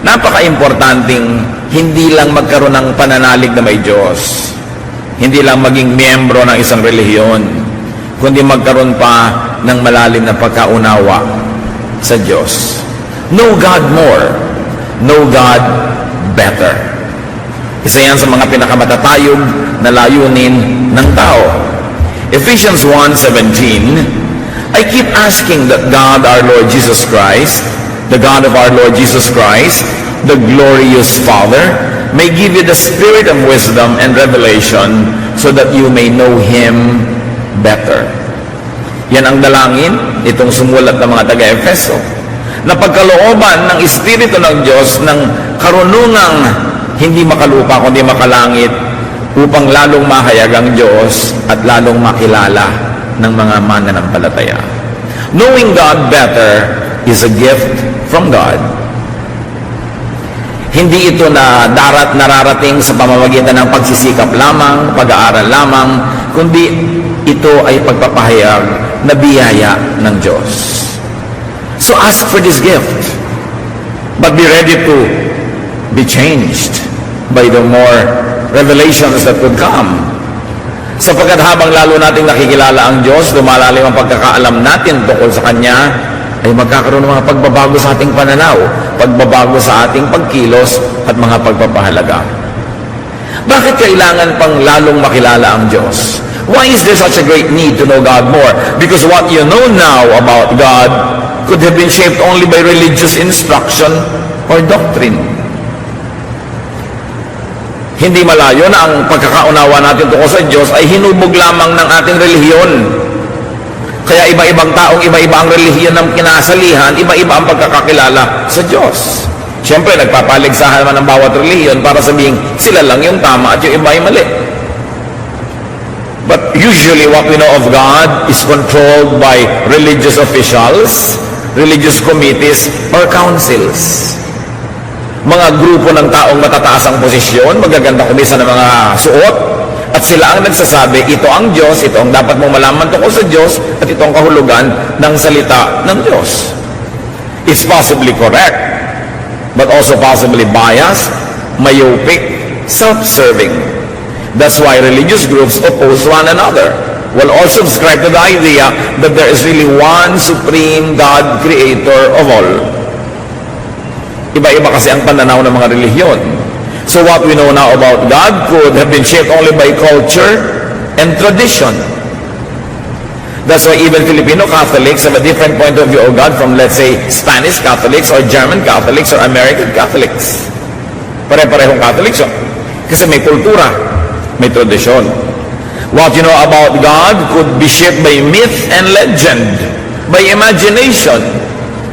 Napaka-importanting hindi lang magkaroon ng pananalig na may Diyos, hindi lang maging miyembro ng isang relihiyon, kundi magkaroon pa ng malalim na pagkaunawa sa Diyos. Know God more, know God better. Isa yan sa mga pinakamatatayog na layunin ng tao. Ephesians 1:17, I keep asking that God our Lord Jesus Christ, the God of our Lord Jesus Christ, the glorious Father, may give you the spirit of wisdom and revelation so that you may know Him better. Yan ang dalangin itong sumulat ng mga taga-Efeso, na pagkalooban ng Espiritu ng Diyos ng karunungang hindi makalupa kundi makalangit, upang lalong mahayag ang Diyos at lalong makilala ng mga mananampalataya. Knowing God better is a gift from God. Hindi ito na nararating sa pamamagitan ng pagsisikap lamang, pag-aaral lamang, kundi ito ay pagpapahayag na biyaya ng Diyos. So ask for this gift, but be ready to be changed by the more revelations that would come. Sapagkat habang lalo nating nakikilala ang Diyos, lumalalim ang pagkakaalam natin tungkol sa Kanya, ay magkakaroon ng mga pagbabago sa ating pananaw, pagbabago sa ating pagkilos at mga pagpapahalaga. Bakit kailangan pang lalong makilala ang Diyos? Why is there such a great need to know God more? Because what you know now about God could have been shaped only by religious instruction or doctrine. Hindi malayo na ang pagkakaunawa natin tungkol sa Diyos ay hinubog lamang ng ating relihiyon. Kaya iba-ibang taong iba-iba ang relihiyon ng kinasalihan, iba-iba ang pagkakakilala sa Diyos. Siyempre, nagpapaligsahan naman ng bawat relihiyon para sabihin sila lang yung tama at yung iba ay mali. But usually what we know of God is controlled by religious officials, religious committees, or councils. Mga grupo ng taong matataas ang posisyon, magaganda kumisa ng mga suot, at sila ang nagsasabi, ito ang Diyos, ito ang dapat mong malaman tungkol sa Diyos, at ito ang kahulugan ng salita ng Diyos. It's possibly correct, but also possibly biased, myopic, self-serving. That's why religious groups oppose one another. Will all subscribe to the idea that there is really one supreme God, creator of all. Iba-iba kasi ang pananaw ng mga relihiyon. So what we know now about God could have been shaped only by culture and tradition. That's why even Filipino Catholics have a different point of view of God from, let's say, Spanish Catholics or German Catholics or American Catholics. Pare-parehong Catholics yun. Kasi may kultura, may tradisyon. What you know about God could be shaped by myth and legend, by imagination.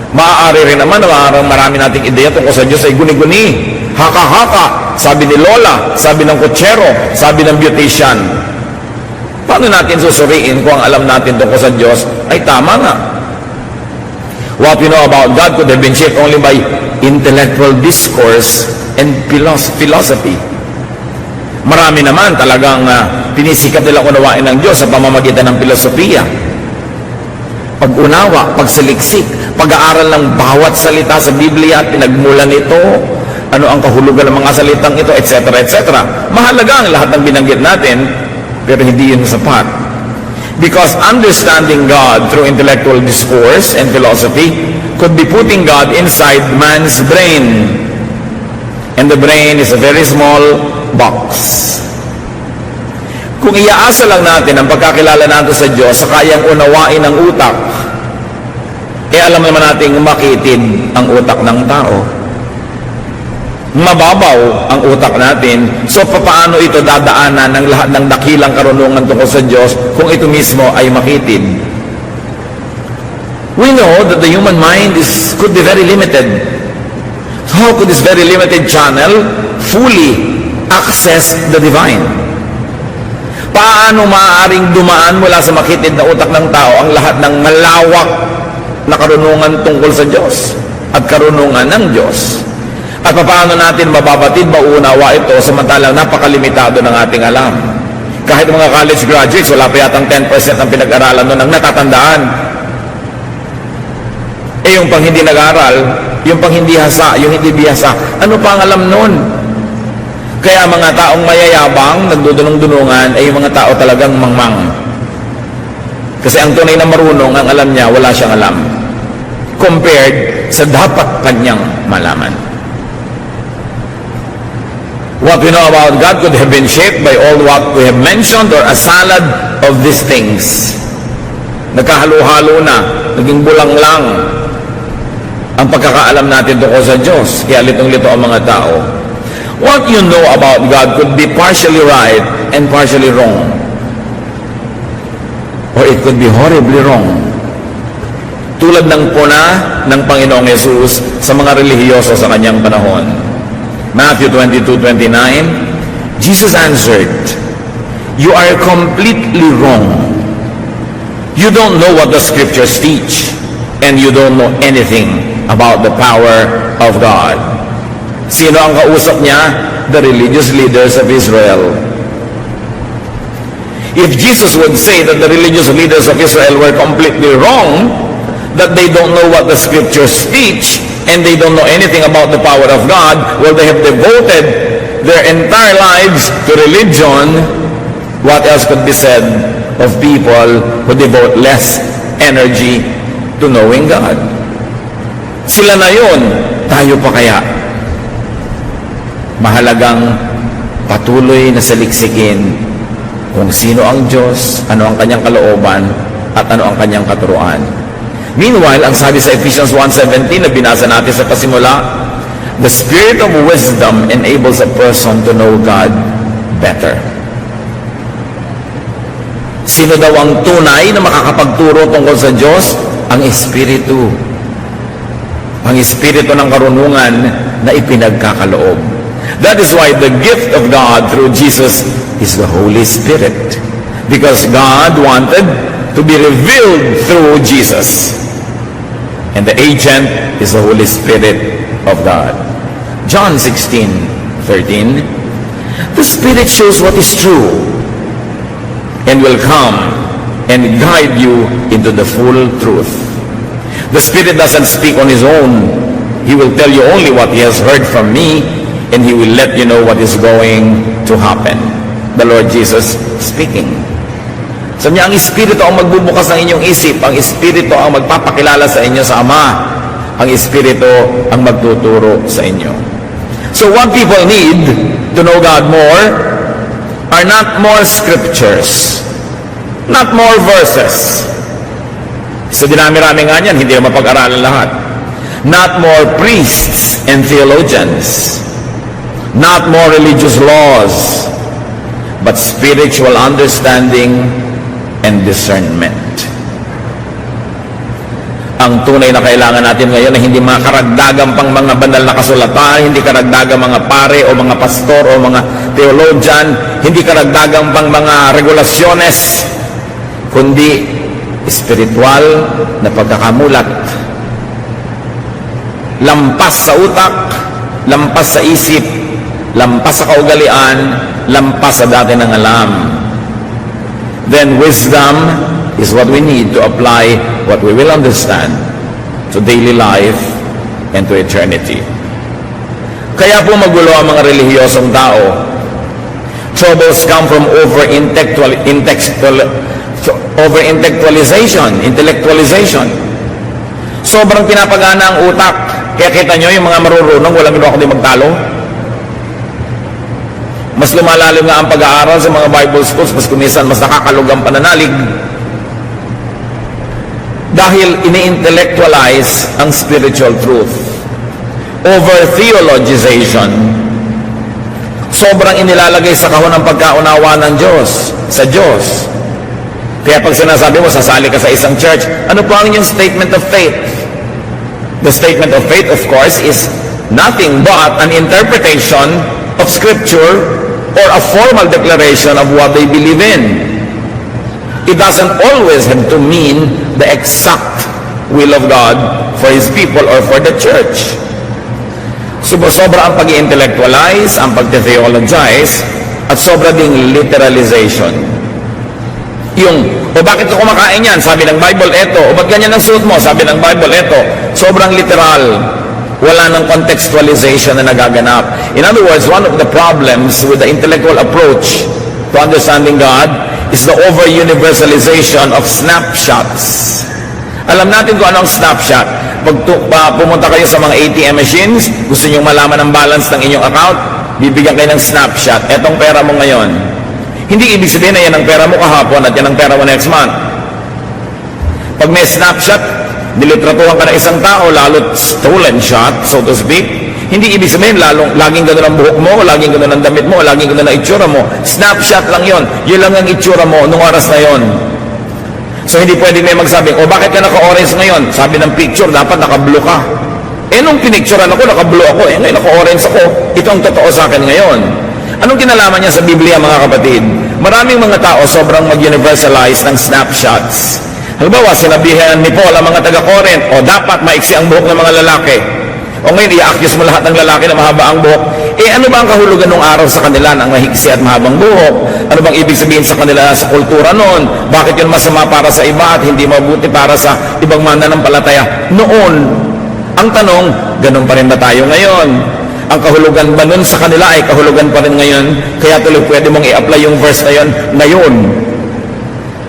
Maaari rin naman na marami nating ideya tungkol sa Diyos ay guni-guni, haka-haka, sabi ni Lola, sabi ng kutsero, sabi ng beautician. Paano natin susuriin kung ang alam natin tungkol sa Diyos ay tama nga? What we know about God could have been shaped only by intellectual discourse and philosophy. Marami naman talagang pinisikap nilang unawain ng Diyos sa pamamagitan ng filosofiya. Pag-unawa, pagsaliksik, pag-aaral ng bawat salita sa Biblia at pinagmulan nito, ano ang kahulugan ng mga salitang ito, etc., etc. Mahalaga ang lahat ng binanggit natin, pero hindi yun sapat. Because understanding God through intellectual discourse and philosophy could be putting God inside man's brain. And the brain is a very small box. Kung iaasa lang natin ang pagkakilala natin sa Diyos sa kayang unawain ng utak, alam naman natin makitid ang utak ng tao. Mababaw ang utak natin. So, paano ito dadaanan ng lahat ng dakilang karunungan tungkol sa Diyos kung ito mismo ay makitid? We know that the human mind could be very limited. How could this very limited channel fully access the divine? Paano maaaring dumaan mula sa makitid na utak ng tao ang lahat ng malawak na karunungan tungkol sa Diyos at karunungan ng Diyos? At paano natin mababatid, mauunawa ito samantalang napakalimitado ng ating alam? Kahit mga college graduates, wala pa yatang 10% ang pinag-aralan noon ang natatandaan. Yung pang hindi nag-aral, yung pang hindi hasa, yung hindi bihasa. Ano pa ang alam nun? Kaya mga taong mayayabang, nagdudunong-dunungan, ay yung mga tao talagang mangmang. Kasi ang tunay na marunong, ang alam niya, wala siyang alam. Compared sa dapat kanyang malaman. What we know about God could have been shaped by all what we have mentioned or a salad of these things. Nagkahalo-halo na, naging bulang lang ang pagkakaalam natin tungkol sa Diyos. Kaya litong-lito ang mga tao. What you know about God could be partially right and partially wrong. Or it could be horribly wrong. Tulad ng puna ng Panginoong Yesus sa mga relihiyoso sa kanyang panahon. Matthew 22:29, Jesus answered, "You are completely wrong. You don't know what the scriptures teach, and you don't know anything about the power of God." Sino ang kausap niya? The religious leaders of Israel. If Jesus would say that the religious leaders of Israel were completely wrong, that they don't know what the scriptures teach, and they don't know anything about the power of God, well, they have devoted their entire lives to religion. What else could be said of people who devote less energy to knowing God? Sila na yun, tayo pa kaya? Mahalagang patuloy na saliksikin kung sino ang Diyos, ano ang kanyang kalooban, at ano ang kanyang katuruan. Meanwhile, ang sabi sa Ephesians 1:17 na binasa natin sa pasimula, the spirit of wisdom enables a person to know God better. Sino daw ang tunay na makakapagturo tungkol sa Diyos? Ang Espiritu. Ang Espiritu ng karunungan na ipinagkakaloob. That is why the gift of God through Jesus is the Holy Spirit. Because God wanted to be revealed through Jesus. And the agent is the Holy Spirit of God. John 16:13, the Spirit shows what is true and will come and guide you into the full truth. The Spirit doesn't speak on His own. He will tell you only what He has heard from me, and He will let you know what is going to happen. The Lord Jesus speaking. Sabi niya, ang Espiritu ang magbubukas ng inyong isip. Ang Espiritu ang magpapakilala sa inyo sa Ama. Ang Espiritu ang magtuturo sa inyo. So what people need to know God more are not more scriptures, not more verses. Sa dinami-rami nga niyan, hindi na mapag-aralan lahat. Not more priests and theologians, not more religious laws, but spiritual understanding and discernment. Ang tunay na kailangan natin ngayon ay hindi mga karagdagang pang mga banal na kasulatan, hindi karagdagang mga pare o mga pastor o mga theologian, hindi karagdagang pang mga regulasyones, kundi espiritual na pagkakamulat. Lampas sa utak, lampas sa isip, lampas sa kaugalian, lampas sa dati ng alam. Then wisdom is what we need to apply what we will understand to daily life and to eternity. Kaya po magulo ang mga relihiyosong tao. Troubles come from intellectualization. Sobrang pinapagana ang utak. Kaya kita nyo yung mga marurunong, walang ginawa kundi magtalo. Mas lumalalim nga ang pag-aaral sa mga Bible schools, mas kumisan, mas nakakalug ang pananalig. Dahil ini-intellectualize ang spiritual truth. Over-theologization. Sobrang inilalagay sa kahon ng pagkaunawa ng Diyos, sa Diyos. Kaya pag sinasabi mo, sasali ka sa isang church, ano po ang inyong statement of faith? The statement of faith, of course, is nothing but an interpretation of Scripture or a formal declaration of what they believe in. It doesn't always have to mean the exact will of God for His people or for the church. Sobra ang pag-intellectualize, ang pag-theologize, at sobra ding literalization. O bakit ka kumakain yan? Sabi ng Bible, eto. O ba't ganyan ang suot mo? Sabi ng Bible, eto. Sobrang literal. Wala ng contextualization na nagaganap. In other words, one of the problems with the intellectual approach to understanding God is the over-universalization of snapshots. Alam natin kung anong snapshot. Pag pumunta kayo sa mga ATM machines, gusto nyo malaman ang balance ng inyong account, bibigyan kayo ng snapshot. Etong pera mo ngayon. Hindi ibig sabihin na yan ang pera mo kahapon at yan ang pera mo next month. Pag may snapshot, nilitratuhan ka ng isang tao, lalo't stolen shot, so to speak, hindi ibig sabihin laging gano'n ang buhok mo, laging gano'n ang damit mo, laging gano'n ang itsura mo. Snapshot lang yon. Yun lang ang itsura mo nung oras na yon. So hindi pwede may magsabi, bakit ka naka-orange ngayon? Sabi ng picture, dapat naka-blue ka. Nung pinicturean ako, naka-blue ako. Ngayon naka-orange ako. Ito ang totoo sa akin ngayon. Anong kinalaman niya sa Biblia, mga kapatid? Maraming mga tao sobrang mag-universalize ng snapshots. Halimbawa, sinabihan ni Paul ang mga taga-Corinth, dapat maiksi ang buhok ng mga lalaki. O ngayon, i-accuse mo lahat ng lalaki na mahaba ang buhok. Ano ba ang kahulugan ng araw sa kanila ng mahiksi at mahabang buhok? Ano bang ibig sabihin sa kanila sa kultura noon? Bakit yun masama para sa iba at hindi mabuti para sa ibang mananampalataya? Noon, ang tanong, ganun pa rin ba tayo ngayon? Ang kahulugan ba nun sa kanila ay kahulugan pa rin ngayon? Kaya tuloy pwede mong i-apply yung verse na yun ngayon.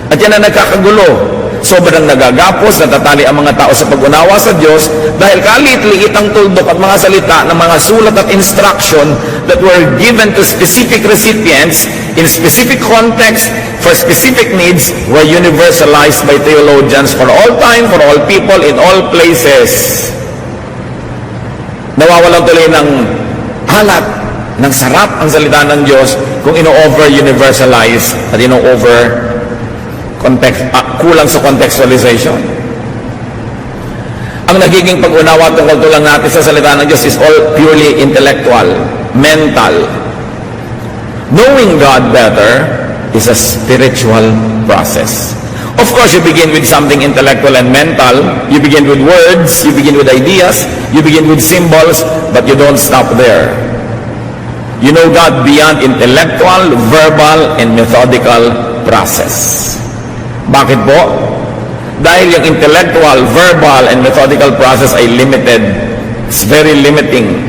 At yan ang nagkakagulo. Sobrang nagagapos, natatali ang mga tao sa pag-unawa sa Diyos dahil kalit-liit ang tuldok at mga salita ng mga sulat at instruction that were given to specific recipients in specific context for specific needs were universalized by theologians for all time, for all people, in all places. Nawawalan tuloy ng halat, ng sarap ang salita ng Diyos kung ino-over-universalize at kulang sa contextualization. Ang nagiging pag-unawa tungkol lang natin sa salita ng Diyos is all purely intellectual, mental. Knowing God better is a spiritual process. Of course, you begin with something intellectual and mental. You begin with words, you begin with ideas, you begin with symbols, but you don't stop there. You know God beyond intellectual, verbal, and methodical process. Bakit po? Dahil yung intellectual, verbal, and methodical process ay limited. It's very limiting.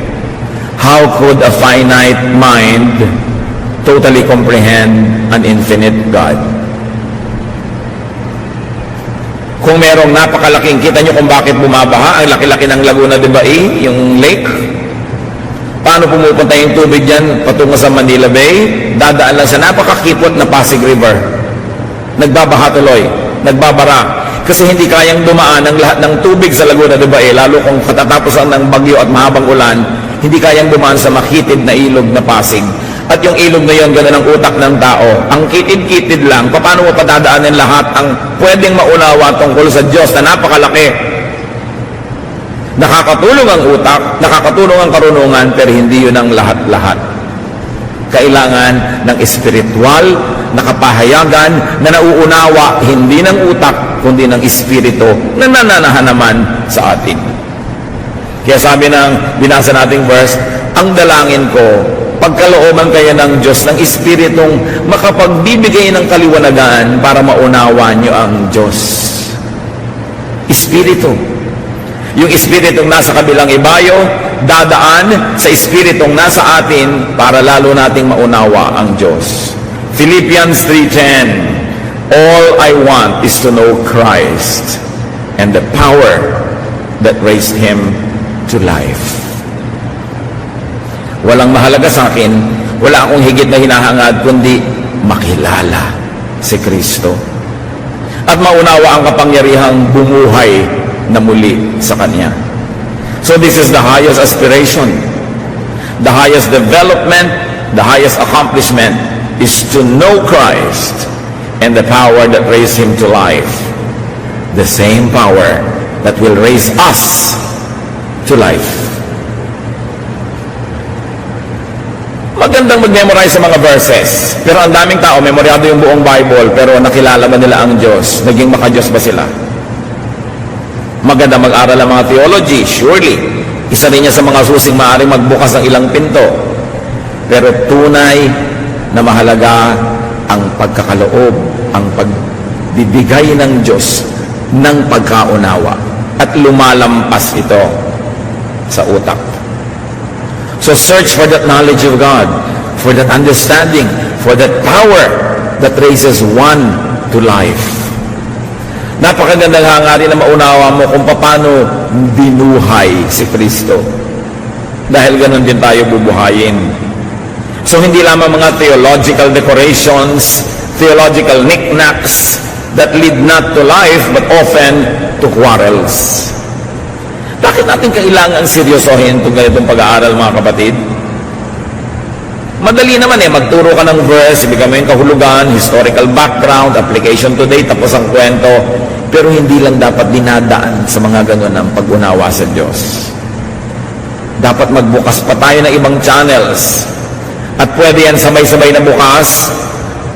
How could a finite mind totally comprehend an infinite God? Kung merong napakalaking, kita nyo kung bakit bumabaha, ang laki-laki ng Laguna de Bay, yung lake. Paano pumupunta yung tubig dyan patungo sa Manila Bay? Dadaan lang sa napakakipot na Pasig River. Nagbabaha tuloy, nagbabara. Kasi hindi kayang dumaan ang lahat ng tubig sa Laguna de Bay, lalo kung katatapusan ng bagyo at mahabang ulan, hindi kayang dumaan sa makitid na ilog na Pasig. At yung ilog na yun, gano'n ang utak ng tao. Ang kitid-kitid lang, paano mo patadaanin lahat ang pwedeng maunawa tungkol sa Diyos na napakalaki? Nakakatulong ang utak, nakakatulong ang karunungan, pero hindi yun ang lahat-lahat. Kailangan ng espiritual na kapahayagan na nauunawa hindi ng utak kundi ng espiritu na nananahan naman sa atin. Kaya sabi ng binasa nating verse, ang dalangin ko, pagkalooban kayo ng Diyos ng espiritong makapagbibigay ng kaliwanagan para maunawa nyo ang Diyos. Espiritu. Yung espiritong nasa kabilang ibayo, dadaan sa espiritong nasa atin para lalo nating maunawa ang Diyos. Philippians 3:10, all I want is to know Christ and the power that raised Him to life. Walang mahalaga sa akin, wala akong higit na hinahangad kundi makilala si Kristo at maunawa ang kapangyarihang bumuhay na muli sa Kanya. So this is the highest aspiration, the highest development, the highest accomplishment is to know Christ and the power that raised Him to life. The same power that will raise us to life. Magandang mag-memorize sa mga verses, pero ang daming tao, memoryado yung buong Bible, pero nakilala ba nila ang Diyos? Naging maka-Diyos ba sila? Maganda mag-aral ang mga theology, surely. Isa rin niya sa mga susing maaaring magbukas ng ilang pinto. Pero tunay na mahalaga ang pagkakaloob, ang pagbibigay ng Diyos ng pagkaunawa. At lumalampas ito sa utak. So search for that knowledge of God, for that understanding, for that power that raises one to life. Napakagandang hangarin na maunawa mo kung paano binuhay si Kristo. Dahil ganun din tayo bubuhayin. So hindi lamang mga theological decorations, theological knickknacks that lead not to life but often to quarrels. Bakit natin kailangan seryosohin itong ganitong pag-aaral, mga kapatid? Madali naman magturo ka ng verse, ibigay mo yung kahulugan, historical background, application today, tapos ang kwento. Pero hindi lang dapat dinadaan sa mga ganun ang pag-unawa sa Diyos. Dapat magbukas pa tayo ng ibang channels. At pwede yan sabay-sabay na bukas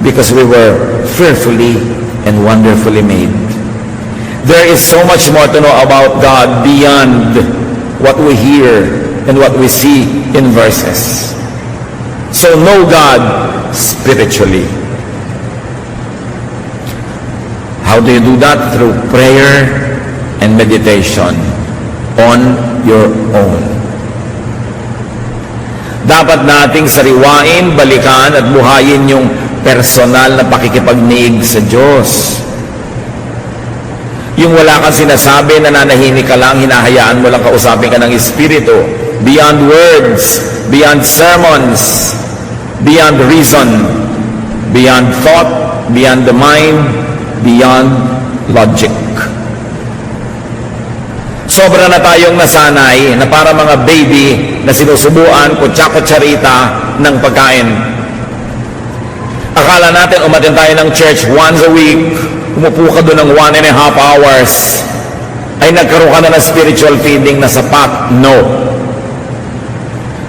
because we were fearfully and wonderfully made. There is so much more to know about God beyond what we hear and what we see in verses. So know God spiritually. How do you do that? Through prayer and meditation on your own. Dapat nating sariwain, balikan at buhayin yung personal na pakikipagniig sa Diyos. Yung wala kang sinasabi, nananahimik ka lang, hinahayaan mo lang kausapin ka ng Espiritu. Beyond words, beyond sermons, beyond reason, beyond thought, beyond the mind, beyond logic. Sobra na tayong nasanay na para mga baby na sinusubuan kutsa-kutsarita ng pagkain. Akala natin umatin tayo ng church once a week, umupo ka doon ng 1.5 hours, ay nagkaroon ka na ng spiritual feeding na sapat. No.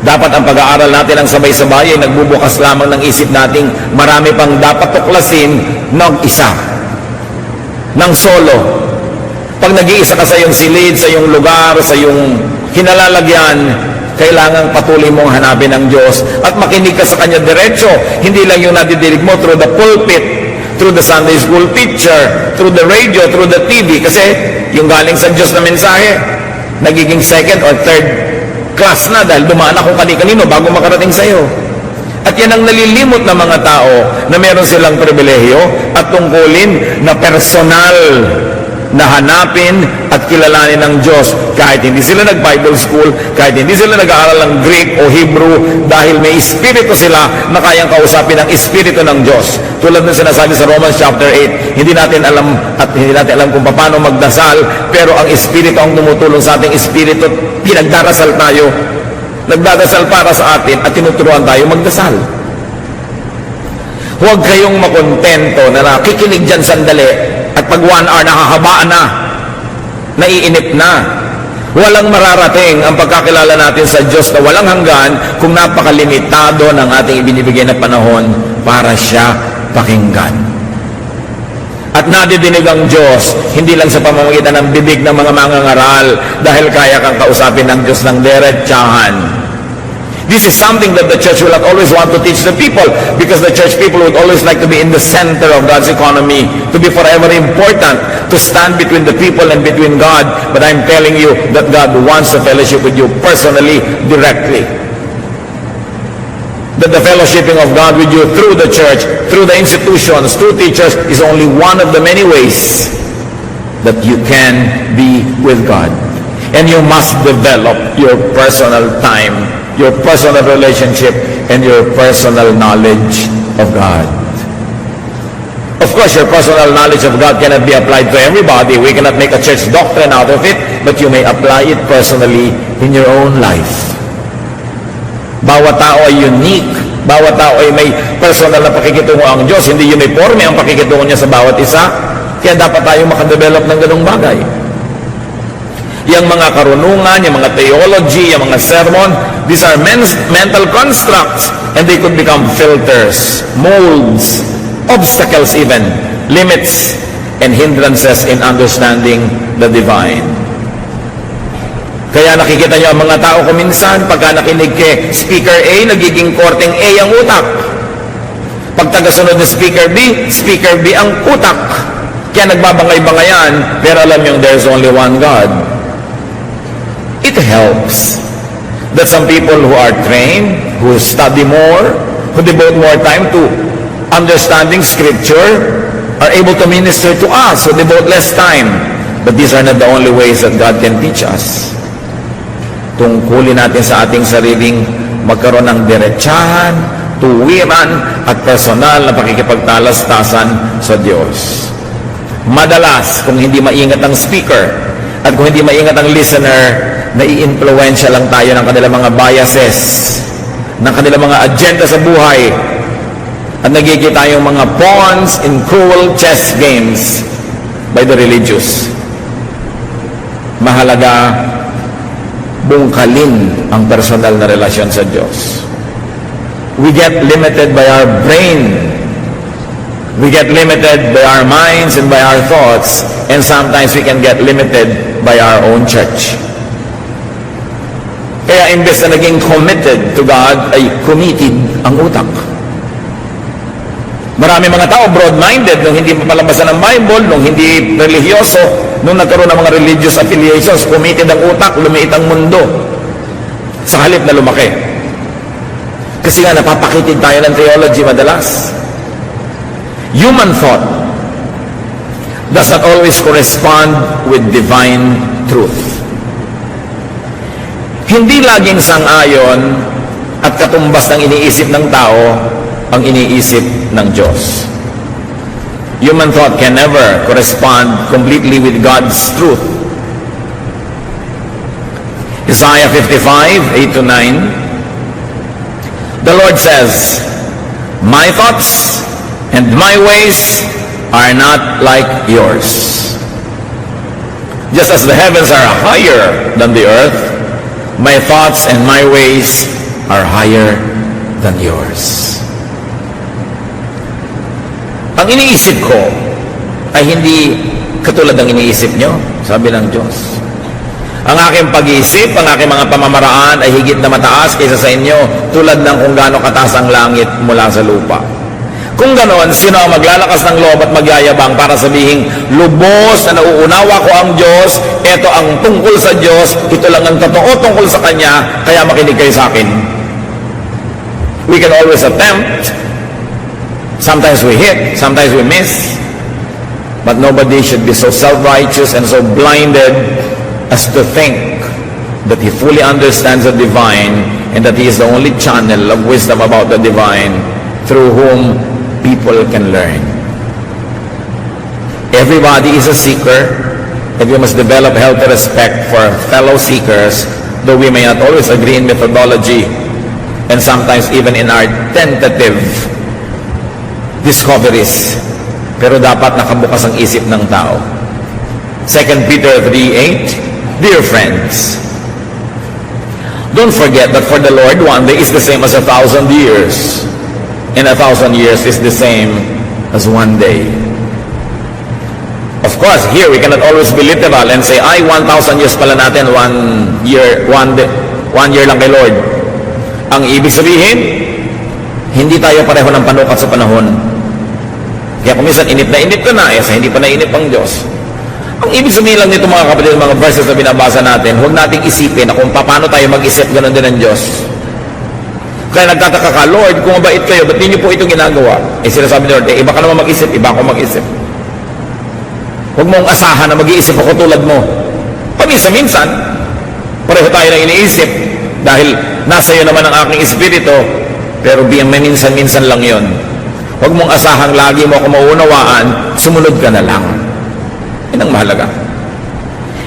Dapat ang pag-aaral natin ang sabay-sabay ay nagbubukas lamang ng isip nating marami pang dapat tuklasin ng isa, ng solo. Pag nag-iisa ka sa iyong silid, sa iyong lugar, sa iyong kinalalagyan, kailangang patuloy mong hanapin ang Diyos at makinig ka sa Kanya diretso. Hindi lang yung nadidinig mo through the pulpit, through the Sunday school teacher, through the radio, through the TV. Kasi yung galing sa Diyos na mensahe, nagiging second or third class na dahil dumaan ako kani-kanino bago makarating sa iyo. At yan ang nalilimot ng mga tao na meron silang pribilehiyo at tungkulin na personal na hanapin at kilalanin ng Diyos kahit hindi sila nag-Bible school, kahit hindi sila nag-aaral ng Greek o Hebrew, dahil may Espiritu sila na kayang kausapin ang Espiritu ng Diyos. Tulad ng sinasabi sa Romans chapter 8, hindi natin alam kung paano magdasal, pero ang Espiritu ang tumutulong sa ating Espiritu, pinagdarasal tayo, nagdadasal para sa atin at tinuturuan tayo magdasal. Huwag kayong makontento na nakikinig dyan sandali at pag 1 hour nakahabaan na, naiinip na. Walang mararating ang pagkakilala natin sa Diyos na walang hanggan kung napakalimitado ng ating ibinibigay na panahon para siya pakinggan. At nadidinig ang Diyos, hindi lang sa pamamagitan ng bibig ng mga mangangaral dahil kaya kang kausapin ng Diyos ng diretsahan. This is something that the church will not always want to teach the people because the church people would always like to be in the center of God's economy, to be forever important, to stand between the people and between God. But I'm telling you that God wants to fellowship with you personally, directly. That the fellowshipping of God with you through the church, through the institutions, through teachers is only one of the many ways that you can be with God. And you must develop your personal time, your personal relationship, and your personal knowledge of God. Of course, your personal knowledge of God cannot be applied to everybody. We cannot make a church doctrine out of it, but you may apply it personally in your own life. Bawat tao ay unique. Bawat tao ay may personal na pakikitungo ang Diyos. Hindi uniforme ang pakikitungo niya sa bawat isa. Kaya dapat tayo makadevelop ng ganung bagay. Yung mga karunungan, yung mga theology, yung mga sermon, these are mental constructs and they could become filters, molds, obstacles even, limits, and hindrances in understanding the divine. Kaya nakikita nyo ang mga tao kuminsan, pagka nakinig kay Speaker A, nagiging korteng A ang utak. Pag tagasunod na Speaker B ang utak. Kaya nagbabangay-bangayan, pero alam nyo, there's only one God. it helps that some people who are trained, who study more, who devote more time to understanding Scripture, are able to minister to us, who devote less time. But these are not the only ways that God can teach us. Tungkulin natin sa ating sariling magkaroon ng diretsahan, tuwiran, at personal na pakikipagtalastasan sa Diyos. Madalas, kung hindi maingat ang speaker, at kung hindi maingat ang listener, nai-influensya lang tayo ng kanilang mga biases, ng kanilang mga agenda sa buhay, at nagiging tayong mga pawns in cruel chess games by the religious. Mahalaga, bungkalin ang personal na relasyon sa Diyos. We get limited by our brain. We get limited by our minds and by our thoughts, and sometimes we can get limited by our own church. Kaya imbes na naging committed to God, ay committed ang utak. Marami mga tao broad-minded nung hindi mapalabasan ng Bible, nung hindi religyoso, nung nagkaroon ng mga religious affiliations, committed ang utak, lumiit ang mundo sa halip na lumaki. Kasi nga napapakitid tayo ng theology madalas. Human thought does not always correspond with divine truth. Hindi laging sang-ayon at katumbas ng iniisip ng tao ang iniisip ng Diyos. Human thought can never correspond completely with God's truth. Isaiah 55, 8-9, the Lord says, "My thoughts and my ways are not like yours. Just as the heavens are higher than the earth, my thoughts and my ways are higher than yours." Ang iniisip ko ay hindi katulad ng iniisip nyo, sabi ng Diyos. Ang aking pag-iisip, ang aking mga pamamaraan ay higit na mataas kaysa sa inyo, tulad ng kung gaano kataas ang langit mula sa lupa. Kung ganoon, sino ang maglalakas ng loob at magyayabang para sabihin, lubos na nauunawa ko ang Diyos, ito ang tungkol sa Diyos, ito lang ang totoo tungkol sa Kanya, kaya makinig kayo sa akin. We can always attempt. Sometimes we hit, sometimes we miss. But nobody should be so self-righteous and so blinded as to think that he fully understands the divine and that he is the only channel of wisdom about the divine through whom people can learn. Everybody is a seeker, and we must develop healthy respect for fellow seekers, though we may not always agree in methodology and sometimes even in our tentative discoveries, pero dapat nakabukas ang isip ng tao. 2 Peter 3:8, dear friends, don't forget that for the Lord, one day is the same as 1,000 years, and 1,000 years is the same as one day. Of course, here we cannot always be literal and say, ay, 1,000 years pala natin, one year lang kay Lord. Ang ibig sabihin, hindi tayo pareho ng panukat sa panahon. Kaya kung minsan inip ka na, hindi pa nainip ang Diyos. Ang ibig sabihin lang nito mga kapatid, mga verses na binabasa natin, huwag nating isipin na kung paano tayo mag-isip, ganun din ang Diyos. Kaya nagtataka ka, Lord, kung mabait kayo, ba't niyo po ito ginagawa? Sinasabi ni Lord, iba ka naman mag-isip, iba ako mag-isip. Huwag mong asahan na mag-iisip ako tulad mo. Paminsan-minsan, pareho tayo na iniisip, dahil nasa iyo naman ang aking espiritu, pero minsan-minsan lang yon. Huwag mong asahang lagi mo ako mauunawaan, sumunod ka na lang. Yan ang mahalaga.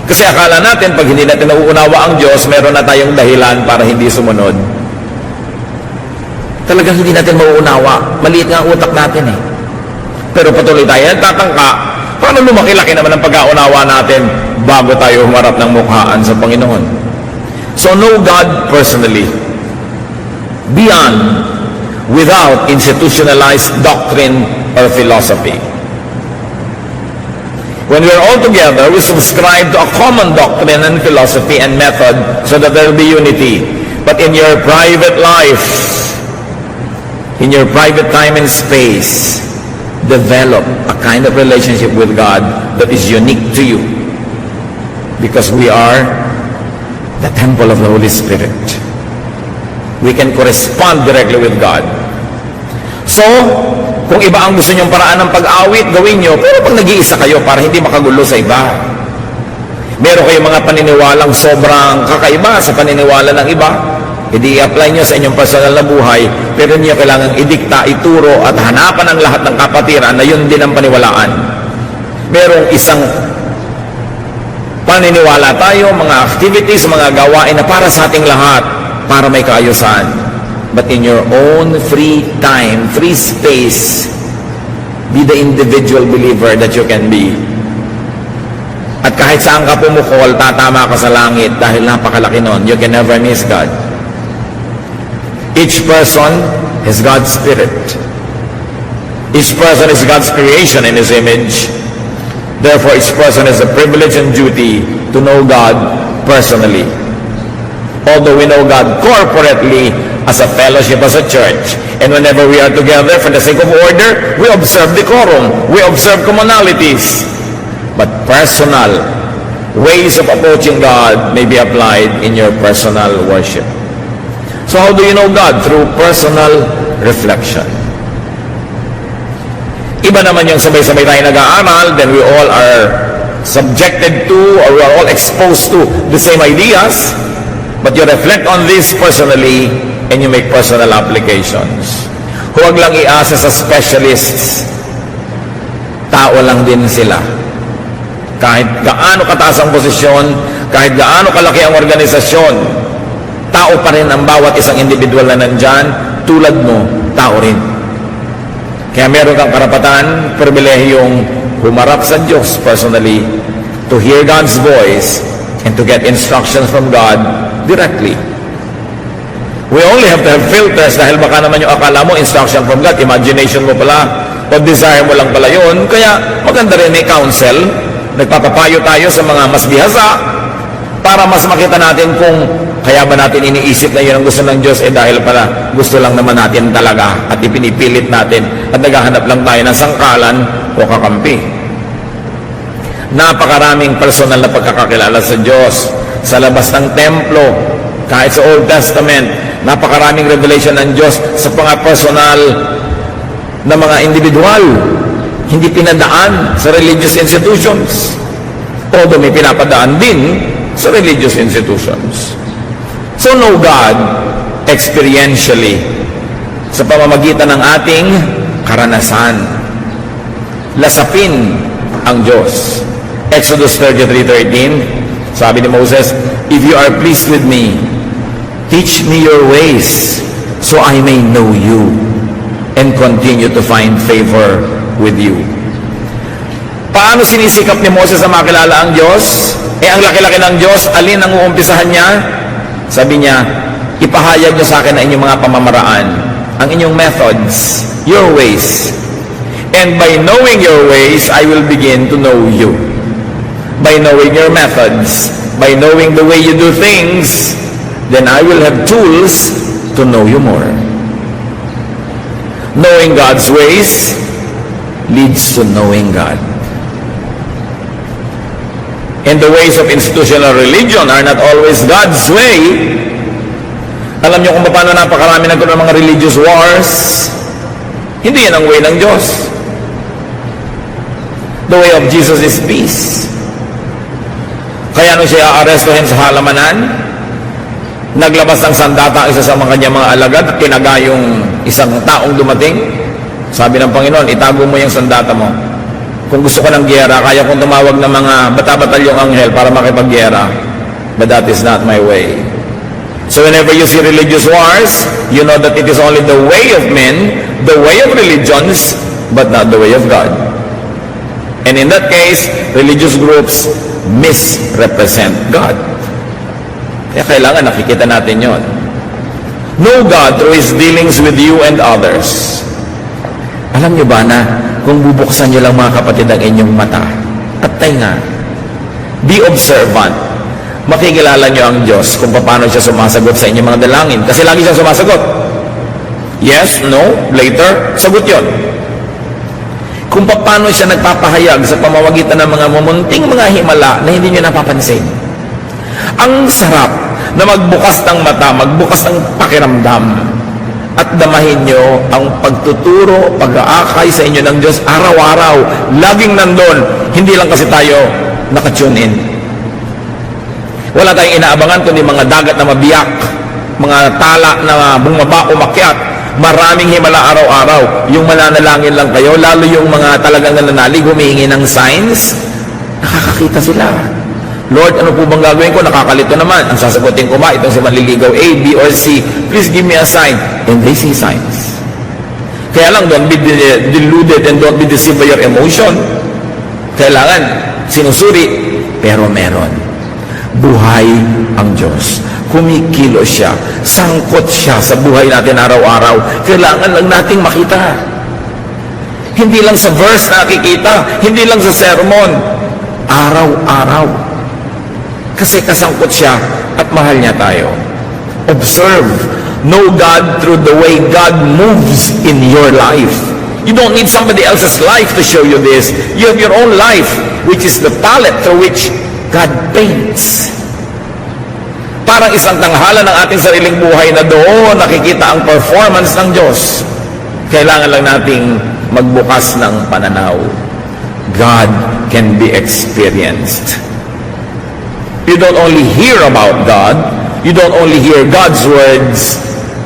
Kasi akala natin, pag hindi natin nauunawa ang Diyos, meron na tayong dahilan para hindi sumunod. Talagang hindi natin mauunawa. Maliit nga ang utak natin eh. Pero patuloy tayo nagtatangka, paano lumaki-laki naman ang pag-aunawa natin bago tayo humarap ng mukhaan sa Panginoon? So know God personally, beyond, without institutionalized doctrine or philosophy. When we are all together, we subscribe to a common doctrine and philosophy and method so that there will be unity. But in your private life, in your private time and space, develop a kind of relationship with God that is unique to you. Because we are the temple of the Holy Spirit. We can correspond directly with God. So, kung iba ang gusto nyong paraan ng pag-awit, gawin nyo. Pero pag nag-iisa kayo, para hindi makagulo sa iba. Meron kayong mga paniniwalang sobrang kakaiba sa paniniwala ng iba, hindi i-apply nyo sa inyong personal na buhay, pero niyo kailangang idikta, ituro, at hanapan ang lahat ng kapatiran na yun din ang paniwalaan. Merong isang paniniwala tayo, mga activities, mga gawain na para sa ating lahat, para may kaayusan. But in your own free time, free space, be the individual believer that you can be. At kahit saan ka pumukol, tatama ka sa langit dahil napakalaki nun. You can never miss God. Each person has God's Spirit. Each person is God's creation in His image. Therefore, each person has a privilege and duty to know God personally. Although we know God corporately as a fellowship, as a church, and whenever we are together for the sake of order, we observe decorum, we observe commonalities. But personal ways of approaching God may be applied in your personal worship. So how do you know God? Through personal reflection. Iba naman yung sabay-sabay tayo nag-aaral, then we all are subjected to, or we are all exposed to the same ideas, but you reflect on this personally and you make personal applications. Huwag lang iasa sa specialists. Tao lang din sila. Kahit gaano kataas ang posisyon, kahit gaano kalaki ang organisasyon, tao pa rin ang bawat isang individual na nandyan, tulad mo, tao rin. Kaya meron kang karapatan, pribilehiyong humarap sa Diyos personally, to hear God's voice, and to get instructions from God directly. We only have to have filters dahil baka naman yung akala mo, instruction from God, imagination mo pala, o desire mo lang pala yun. Kaya maganda rin may counsel. Nagpapapayo tayo sa mga mas bihasa para mas makita natin kung kaya ba natin iniisip na yun ang gusto ng Diyos, dahil pala gusto lang naman natin talaga at ipinipilit natin at naghahanap lang tayo ng sangkalan o kakampi. Napakaraming personal na pagkakakilala sa Diyos sa labas ng templo, kahit sa Old Testament. Napakaraming revelation ng Diyos sa mga personal na mga individual, hindi pinadaan sa religious institutions, although may pinapadaan din sa religious institutions. So know God experientially sa pamamagitan ng ating karanasan. Lasapin ang Diyos. Exodus 33:13, sabi ni Moses, "If you are pleased with me, teach me your ways, so I may know you and continue to find favor with you." Paano sinisikap ni Moses na makilala ang Diyos? Ang laki-laki ng Diyos, alin ang uumpisahan niya? Sabi niya, ipahayag niyo sa akin ang inyong mga pamamaraan, ang inyong methods, your ways. And by knowing your ways, I will begin to know you. By knowing your methods, by knowing the way you do things, then I will have tools to know you more. Knowing God's ways leads to knowing God. And the ways of institutional religion are not always God's way. Alam niyo kung paano napakarami nagkaroon ng mga religious wars? Hindi yan ang way ng Diyos. The way of Jesus is peace. Kaya nung siya aarestuhin sa halamanan, naglabas ng sandata ang isa sa mga kanyang mga alagad at tinaga yung isang taong dumating. Sabi ng Panginoon, itago mo yung sandata mo. Kung gusto ko ng giyera, kaya kong tumawag ng mga bata-batalyong anghel para makipaggiyera. But that is not my way. So whenever you see religious wars, you know that it is only the way of men, the way of religions, but not the way of God. And in that case, religious groups misrepresent God. Kaya kailangan nakikita natin yon. Know God through His dealings with you and others. Alam niyo ba na kung bubuksan niyo lang mga kapatid ang inyong mata at tainga, be observant, makikilala niyo ang Diyos kung paano siya sumasagot sa inyong mga dalangin. Kasi lagi siya sumasagot. Yes, no, later, sagot yon. Kung paano siya nagpapahayag sa pamamagitan ng mga mumunting mga himala na hindi niyo napapansin. Ang sarap na magbukas ng mata, magbukas ng pakiramdam, at damahin nyo ang pagtuturo, pag-aakay sa inyo ng Diyos araw-araw, laging nandun. Hindi lang kasi tayo nakatune in. Wala tayong inaabangan kundi mga dagat na mabiyak, mga tala na bumaba, umakyat, maraming himala araw-araw. Yung mananalangin lang kayo, lalo yung mga talagang nananalig, humihingi ng signs, nakakakita sila. Lord, ano po bang gagawin ko? Nakakalito naman. Ang sasagutin ko ba, itong si manliligaw A, B, or C, please give me a sign. And they see signs. Kaya lang, don't be deluded and don't be deceived by your emotion. Kailangan, sinusuri, pero meron. Buhay ang Diyos. Kumikilo siya. Sangkot siya sa buhay natin araw-araw. Kailangan lang nating makita. Hindi lang sa verse na nakikita. Hindi lang sa sermon. Araw-araw. Kasi kasangkot siya at mahal niya tayo. Observe. Know God through the way God moves in your life. You don't need somebody else's life to show you this. You have your own life, which is the palette through which God paints. Parang isang tanghala ng ating sariling buhay na doon nakikita ang performance ng Diyos. Kailangan lang nating magbukas ng pananaw. God can be experienced. You don't only hear about God, you don't only hear God's words,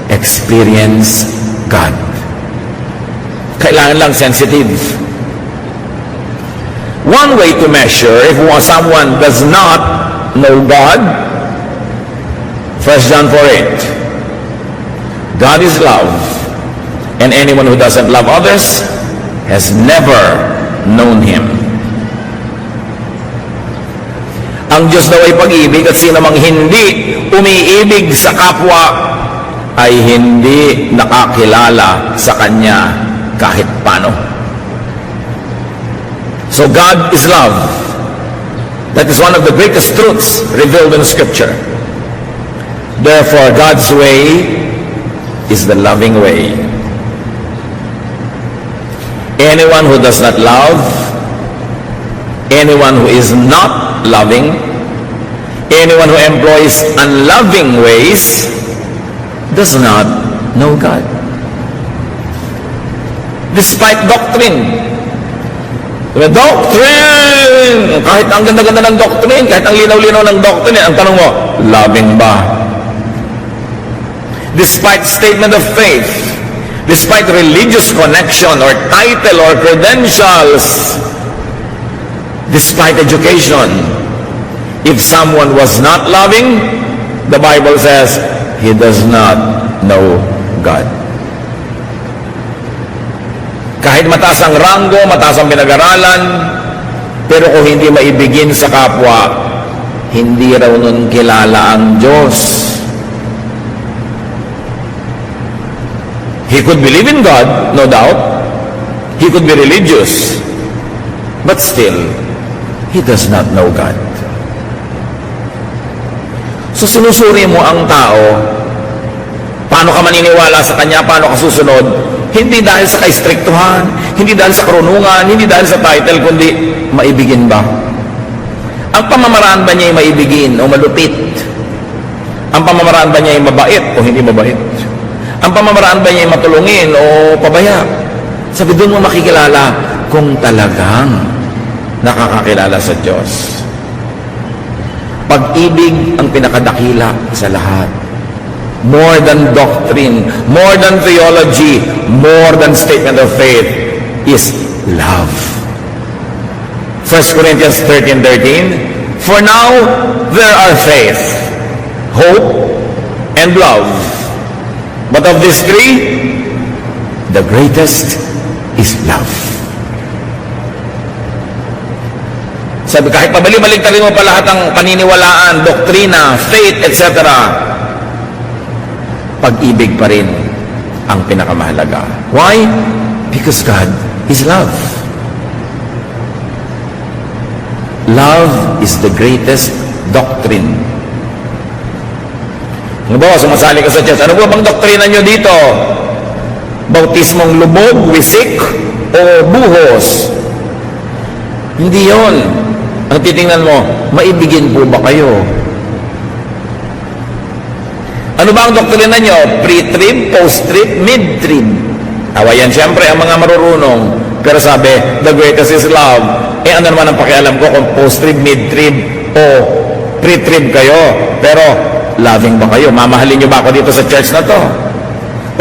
experience God. Kailangan lang sensitive. One way to measure if someone does not know God, 1 John 4:8. God is love, and anyone who doesn't love others has never known Him. Ang Diyos daw ay pag-ibig at sino mang hindi umiibig sa kapwa ay hindi nakakilala sa Kanya kahit paano. So God is love. That is one of the greatest truths revealed in Scripture. Therefore, God's way is the loving way. Anyone who does not love, anyone who is not loving, anyone who employs unloving ways, does not know God. Despite doctrine. Doctrine! Kahit ang ganda-ganda ng doctrine, kahit ang linaw-linaw ng doctrine, ang tanong mo, loving ba? Despite statement of faith, despite religious connection or title or credentials, despite education, if someone was not loving, the Bible says, he does not know God. Kahit mataas ang ranggo, mataas ang pinag-aralan, pero kung hindi maibigin sa kapwa, hindi raw nun kilala ang Diyos. He could believe in God, no doubt. He could be religious. But still, he does not know God. So sinusuri mo ang tao, paano ka maniniwala sa kanya, paano ka susunod, hindi dahil sa kaistriktuhan, hindi dahil sa karunungan, hindi dahil sa title, kundi maibigin ba? Ang pamamaraan ba niya ay maibigin o malupit? Ang pamamaraan ba niya ay mabait o hindi mabait? Ang pamamaraan ba niya ay matulungin o pabaya? Sabi, doon mo makikilala kung talagang nakakakilala sa Diyos. Pag-ibig ang pinakadakila sa lahat. More than doctrine, more than theology, more than statement of faith is love. 1 Corinthians 13:13. For now there are faith, hope, and love. But of these three, the greatest is love. Sabi, kahit pabalik-baliktarin mo pa lahat ng paniniwalaan, doktrina, faith, etc., pag-ibig pa rin ang pinakamahalaga. Why? Because God is love. Love is the greatest doctrine. Halimbawa, sumasali ka sa church, ano ba bang doktrina nyo dito? Bautismong lubog, wisik, o buhos? Hindi yon. Ang titingnan mo, maibigin po ba kayo? Ano ba ang doktrina nyo? Pre-trib, post-trib, mid-trib. Awayan siyempre ang mga marurunong. Pero sabi, the greatest is love. Eh ano naman ang pakialam ko kung post-trib, mid-trib, o pre-trib kayo. Pero loving ba kayo? Mamahalin nyo ba ako dito sa church na to?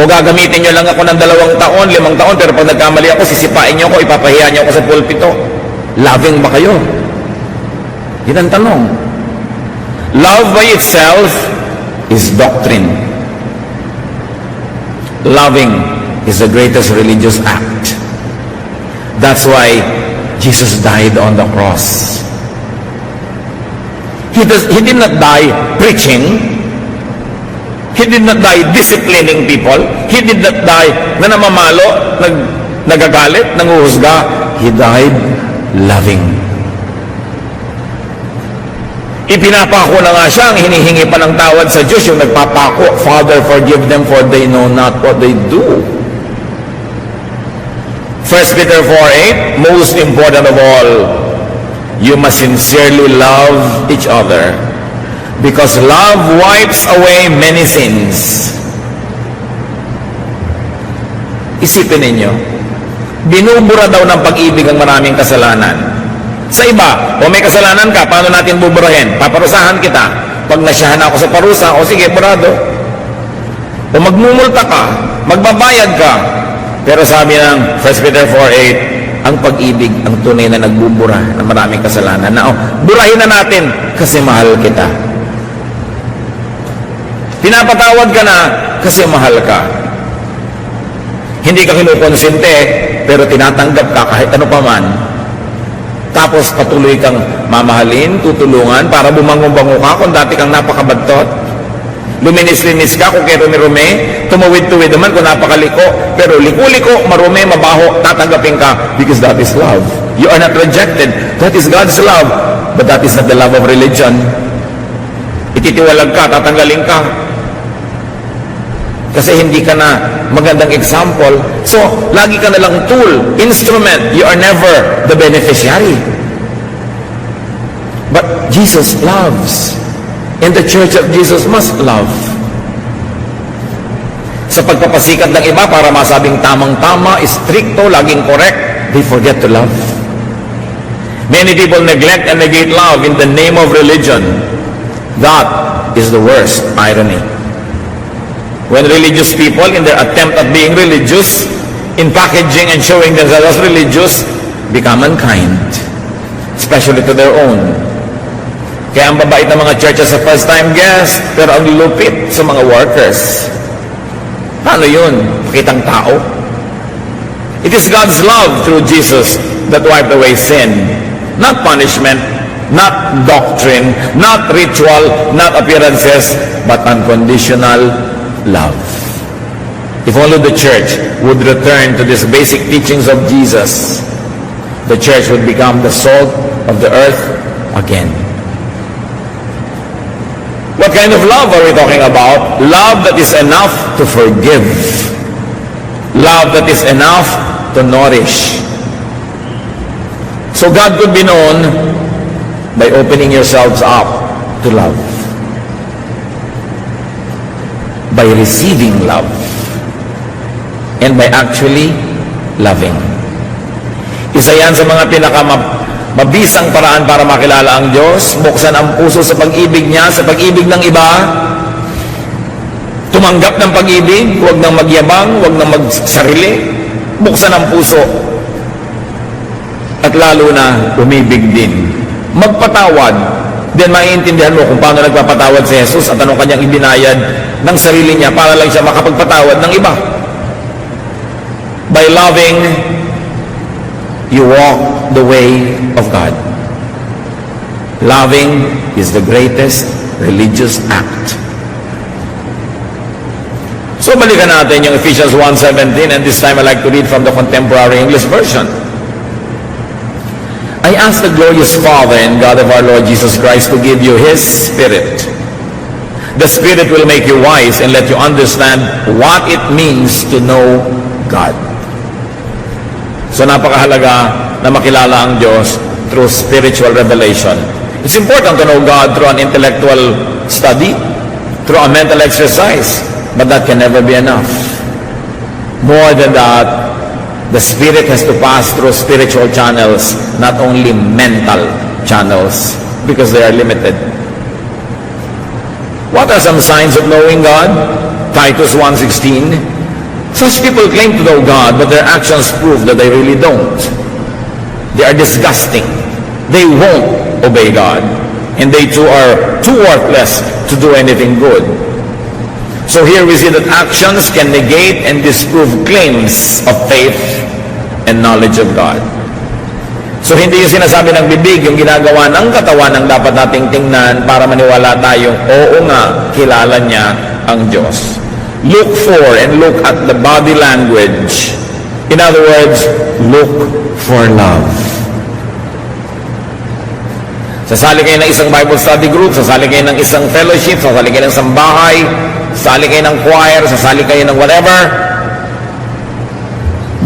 O gagamitin nyo lang ako ng 2 taon, 5 taon, pero pag nagkamali ako, sisipain nyo ako, ipapahiya nyo ako sa pulpito. Loving ba kayo? Yan ang tanong. Love by itself is doctrine. Loving is the greatest religious act. That's why Jesus died on the cross. He did not die preaching. He did not die disciplining people. He did not die na namamalo, nagagalit, nanguhusga. He died loving. Ipinapako na nga siya, ang hinihingi pa ng tawad sa Diyos, yung nagpapako, Father, forgive them for they know not what they do. 1 Peter 4:8, most important of all, you must sincerely love each other, because love wipes away many sins. Isipin ninyo, binubura daw ng pag-ibig ang maraming kasalanan. Sa iba, o may kasalanan ka, paano natin buburahin? Paparusahan kita. Pag nasyahan ako sa parusa, o sige, burado. O magmumulta ka, magbabayad ka. Pero sabi ng 1 Peter 4:8, ang pag-ibig, ang tunay na nagbubura ng maraming kasalanan. Na, burahin na natin kasi mahal kita. Pinapatawad ka na kasi mahal ka. Hindi ka kinukonsente, pero tinatanggap ka kahit ano pa man. Tapos patuloy kang mamahalin, tutulungan para bumangon-bango ka kung dati kang napakabadtot. Luminis-linis ka kung kay Rumi-Rumi, tumawid-tuwid naman kung napakaliko, pero liko-liko, marumi, mabaho, tatanggapin ka because that is love. You are not rejected. That is God's love. But that is not the love of religion. Ititiwalag ka, tatanggalin ka. Kasi hindi ka na magandang example. So, lagi ka na lang tool, instrument. You are never the beneficiary. But Jesus loves. And the church of Jesus must love. Sa pagpapasikat ng iba para masabing tamang-tama, stricto, laging correct, they forget to love. Many people neglect and negate love in the name of religion. That is the worst irony. When religious people, in their attempt at being religious, in packaging and showing themselves as religious, become unkind, especially to their own. Kaya ang babait ng mga churches sa first-time guest, pero ang lupit sa mga workers. Paano yun? Pakitang tao? It is God's love through Jesus that wiped away sin. Not punishment, not doctrine, not ritual, not appearances, but unconditional love. If only the church would return to these basic teachings of Jesus, the church would become the salt of the earth again. What kind of love are we talking about? Love that is enough to forgive. Love that is enough to nourish. So God could be known by opening yourselves up to love. By receiving love. And by actually loving. Isa yan sa mga mabisang paraan para makilala ang Diyos, buksan ang puso sa pag-ibig niya, sa pag-ibig ng iba, tumanggap ng pag-ibig, huwag nang magyabang, huwag nang magsarili, buksan ang puso, at lalo na umibig din. Magpatawad, then maiintindihan mo kung paano nagpapatawad si Jesus at anong kanyang ibinayad ng sarili niya para lang siya makapagpatawad ng iba. By loving, you walk the way of God. Loving is the greatest religious act. So balikan natin yung Ephesians 1:17, and this time I like to read from the Contemporary English Version. I ask the glorious Father and God of our Lord Jesus Christ to give you His Spirit. The Spirit will make you wise and let you understand what it means to know God. So napakahalaga na makilala ang Diyos through spiritual revelation. It's important to know God through an intellectual study, through a mental exercise, but that can never be enough. More than that, the Spirit has to pass through spiritual channels, not only mental channels, because they are limited. What are some signs of knowing God? Titus 1:16. Such people claim to know God, but their actions prove that they really don't. They are disgusting. They won't obey God. And they too are too worthless to do anything good. So here we see that actions can negate and disprove claims of faith and knowledge of God. So hindi yung sinasabi ng bibig, yung ginagawa ng katawan ang dapat nating tingnan para maniwala tayong, oo nga, kilala niya ang Diyos. Look for and look at the body language. In other words, look for love. Sasali kayo ng isang Bible study group, sasali kayo ng isang fellowship, sasali kayo ng isang bahay, sasali kayo ng choir, sasali kayo ng whatever.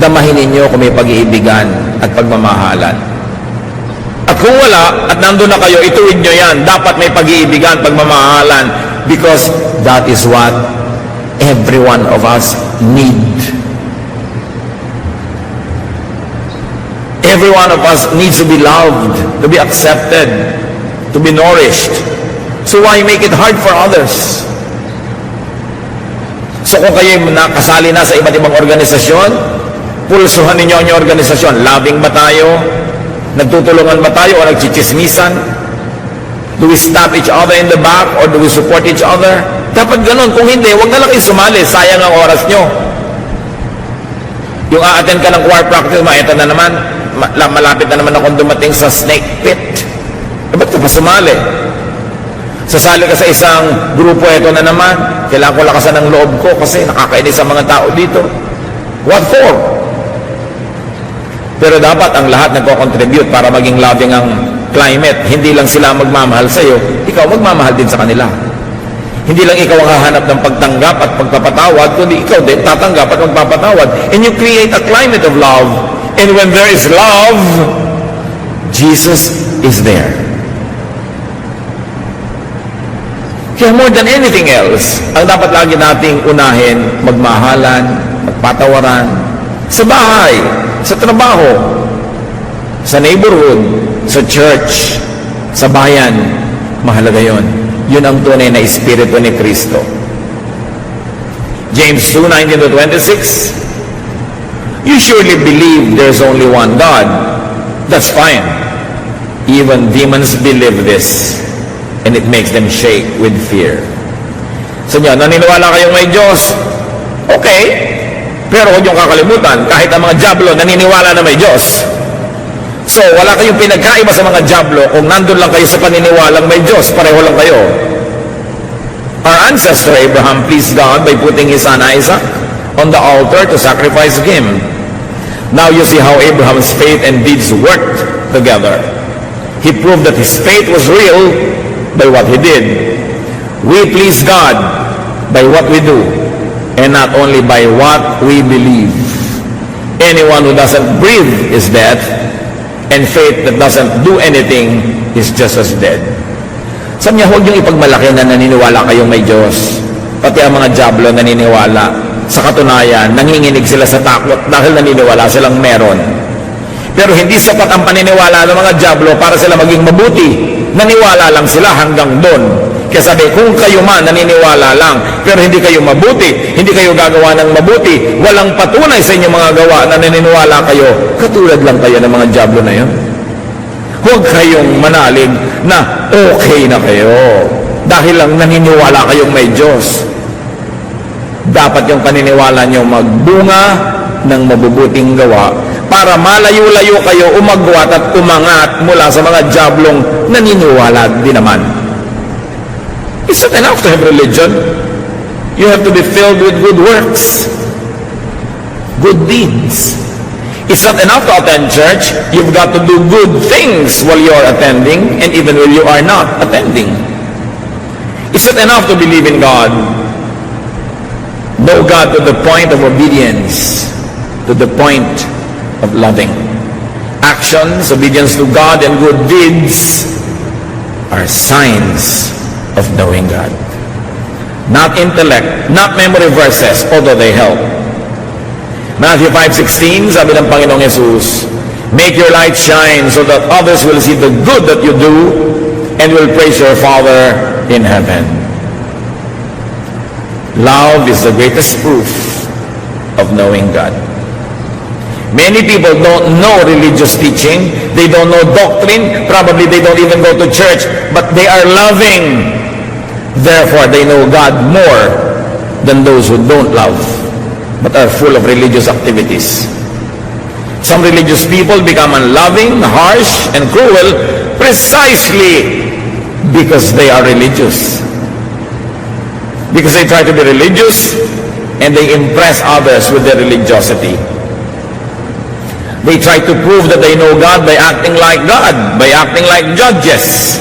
Damahin ninyo kung may pag-iibigan at pagmamahalan. At kung wala, at nandun na kayo, ituwid nyo yan. Dapat may pag-iibigan, pagmamahalan, because that is what every one of us need. Every one of us needs to be loved, to be accepted, to be nourished. So why make it hard for others? So kung kayo nakasali na sa iba't ibang organisasyon, pulsuhan ninyo ang inyong organisasyon. Loving ba tayo? Nagtutulungan ba tayo o nagchichismisan? Do we stab each other in the back or do we support each other? Dapat ganun. Kung hindi, huwag na lang kayo sumali. Sayang ang oras nyo. Yung a-attend ka ng choir practice, ito na naman, malapit na naman akong dumating sa snake pit. Ba't ka pa sumali? Sasali ka sa isang grupo, ito na naman, kailangan ko lakasan ng loob ko kasi nakakainis ang mga tao dito. What for? Pero dapat ang lahat nagko-contribute para maging loving ang climate. Hindi lang sila magmamahal sa iyo, ikaw magmamahal din sa kanila. Hindi lang ikaw ang hahanap ng pagtanggap at pagpapatawad, kundi ikaw din tatanggap at magpapatawad. And you create a climate of love. And when there is love, Jesus is there. Kaya more than anything else, ang dapat lagi nating unahin, magmahalan, magpatawaran, sa bahay, sa trabaho, sa neighborhood, sa church, sa bayan, mahalaga yon. Yun ang tunay na espiritu ni Kristo. James 2:19-26, you surely believe there's only one God. That's fine. Even demons believe this, and it makes them shake with fear. So nyo, naniniwala kayong may Diyos? Okay. Pero huwag niyong kakalimutan, kahit ang mga diablo naniniwala na may Diyos. So, wala kayong pinagkaiba sa mga diablo kung nandun lang kayo sa paniniwalang may Diyos. Pareho lang kayo. Our ancestor Abraham pleased God by putting his son Isaac on the altar to sacrifice him. Now you see how Abraham's faith and deeds worked together. He proved that his faith was real by what he did. We please God by what we do, and not only by what we believe. Anyone who doesn't breathe is dead, and faith that doesn't do anything is just as dead. Sabi niya, huwag niyong ipagmalaki na naniniwala kayong may Diyos. Pati ang mga diablo naniniwala. Sa katunayan, nanginginig sila sa takot dahil naniniwala silang meron. Pero hindi sapat ang paniniwala ng mga diablo para sila maging mabuti. Naniwala lang sila hanggang doon. Kaya sabi, kung kayo man naniniwala lang, pero hindi kayo mabuti, hindi kayo gagawa ng mabuti, walang patunay sa inyong mga gawa na naniniwala kayo, katulad lang kayo ng mga diablo na yun. Huwag kayong manalig na okay na kayo dahil lang naniniwala kayong may Diyos. Dapat yung paniniwala nyo magbunga ng mabubuting gawa para malayo-layo kayo umagwat at umangat mula sa mga diablong naniniwala din naman. It's not enough to have religion. You have to be filled with good works, good deeds. It's not enough to attend church. You've got to do good things while you're attending and even when you are not attending. It's not enough to believe in God. Know God to the point of obedience, to the point of loving. Actions, obedience to God, and good deeds are signs of knowing God. not intellect, not memory verses, although they help. Matthew 5:16, sabi ng Panginoong Yesus, make your light shine so that others will see the good that you do and will praise your Father in heaven. Love is the greatest proof of knowing God. Many people don't know religious teaching, they don't know doctrine, probably they don't even go to church, but they are loving. Therefore, they know God more than those who don't love, but are full of religious activities. Some religious people become unloving, harsh, and cruel precisely because they are religious. Because they try to be religious and they impress others with their religiosity. They try to prove that they know God by acting like God, by acting like judges,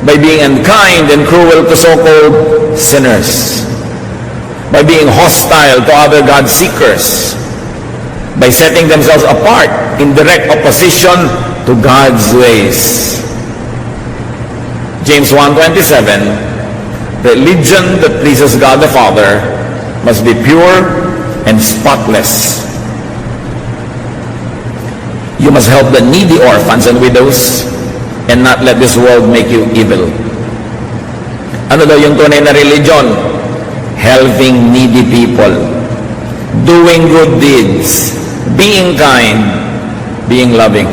by being unkind and cruel to so-called sinners, by being hostile to other God seekers, by setting themselves apart in direct opposition to God's ways. James 1:27, religion that pleases God the Father must be pure and spotless. You must help the needy orphans and widows and not let this world make you evil. Ano daw yung tunay na religion? Helping needy people, doing good deeds, being kind, being loving.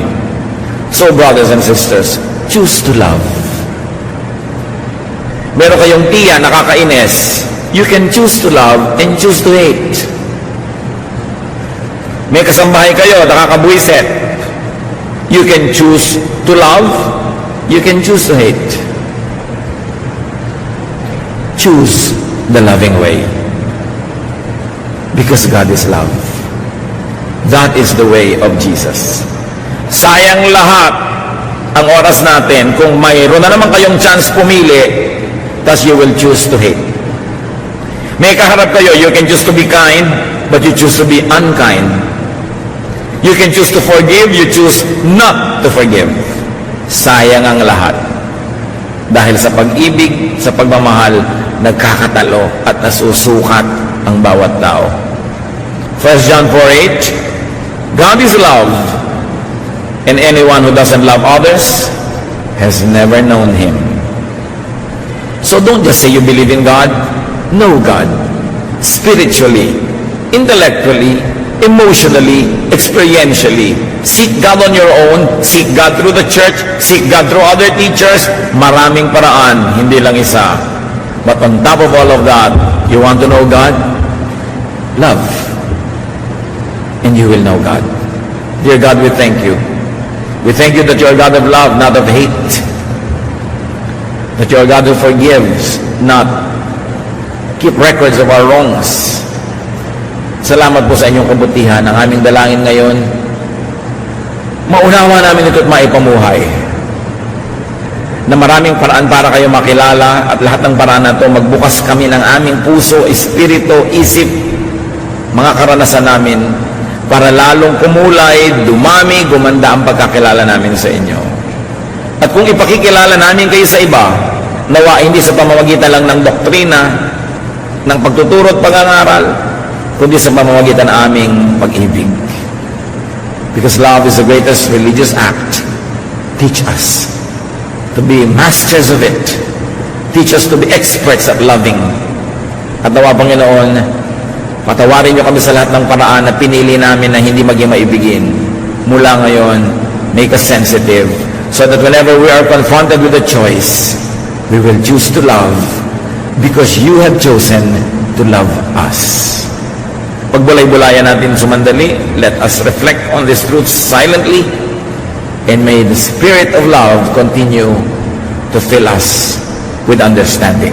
So brothers and sisters, choose to love. Meron kayong tiya nakakainis, you can choose to love and choose to hate. May kasambahay kayo nakakabuiset, you can choose to love, you can choose to hate. Choose the loving way. Because God is love. That is the way of Jesus. Sayang lahat ang oras natin kung mayroon na naman kayong chance pumili, thus you will choose to hate. May kaharap kayo, you can choose to be kind, but you choose to be unkind. You can choose to forgive, you choose not to forgive. Sayang ang lahat. Dahil sa pag-ibig, sa pagmamahal, nagkakatalo at nasusukat ang bawat tao. 1 John 4:8, God is love, and anyone who doesn't love others has never known Him. So don't just say you believe in God. Know God. Spiritually, intellectually, emotionally, experientially. Seek God on your own, seek God through the church, seek God through other teachers. Maraming paraan, hindi lang isa. But on top of all of that, you want to know God? Love. And you will know God. Dear God, we thank you. We thank you that you are God of love, not of hate. That you are God who forgives, not keep records of our wrongs. Salamat po sa inyong kabutihan. Ang aming dalangin ngayon, maunawa namin ito at maipamuhay. Na maraming paraan para kayo makilala at lahat ng paraan na ito, magbukas kami ng aming puso, espiritu, isip, mga karanasan namin para lalong kumulay, dumami, gumanda ang pagkakilala namin sa inyo. At kung ipakikilala namin kayo sa iba, nawa hindi sa pamamagitan lang ng doktrina, ng pagtuturo at pag-aaral, kundi sa pamamagitan ng aming pag-ibig. Because love is the greatest religious act. Teach us to be masters of it. Teach us to be experts at loving. At nawa, Panginoon, patawarin niyo kami sa lahat ng paraan na pinili namin na hindi maging maibigin. Mula ngayon, make us sensitive so that whenever we are confronted with a choice, we will choose to love because you have chosen to love us. Pagbulay-bulayan natin sumandali, let us reflect on these truths silently, and may the Spirit of love continue to fill us with understanding.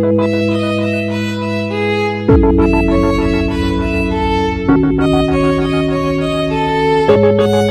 Thank you.